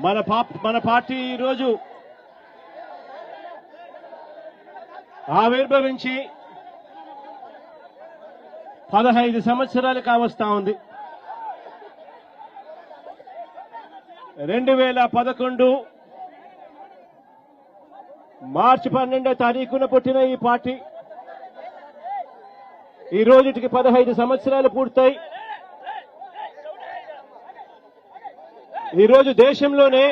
మన పార్టీ ఈరోజు ఆవిర్భవించి 15 సంవత్సరాలు కావస్తా ఉంది. 2011 మార్చి 12వ తారీఖున పుట్టిన ఈ పార్టీ ఈ రోజుటికి 15 సంవత్సరాలు పూర్తయి ఈరోజు దేశంలోనే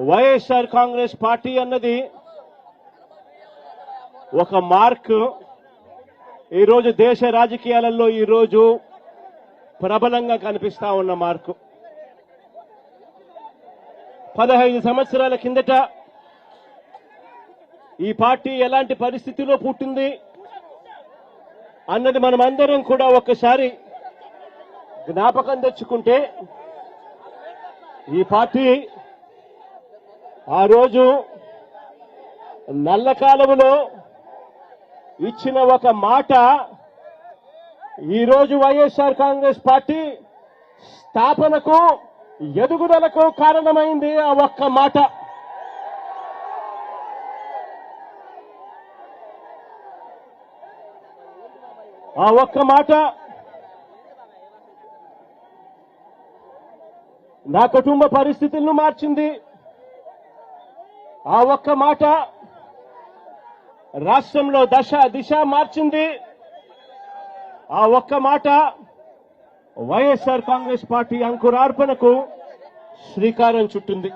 వైఎస్ఆర్ కాంగ్రెస్ పార్టీ అన్నది ఒక మార్క్. ఈరోజు దేశ రాజకీయాలలో ఈరోజు ప్రబలంగా కనిపిస్తా ఉన్న మార్కు. 15 సంవత్సరాల కిందట ఈ పార్టీ ఎలాంటి పరిస్థితిలో పుట్టింది అన్నది మనమందరం కూడా ఒక్కసారి జ్ఞాపకం తెచ్చుకుంటే, ఈ పార్టీ ఆ రోజు నల్ల కాలువలో ఇచ్చిన ఒక మాట ఈరోజు వైఎస్ఆర్ కాంగ్రెస్ పార్టీ స్థాపనకు ఎదుగుదలకు కారణమైంది. ఆ ఒక్క మాట. ఆ ఒక్క మాట నా కుటుంబ పరిస్థితులను మార్చింది. ఆ ఒక్క మాట రాష్ట్రంలో దిశ మార్చింది. ఆ ఒక్క మాట వైఎస్ఆర్ కాంగ్రెస్ పార్టీ అంకురార్పణకు శ్రీకారం చుట్టింది.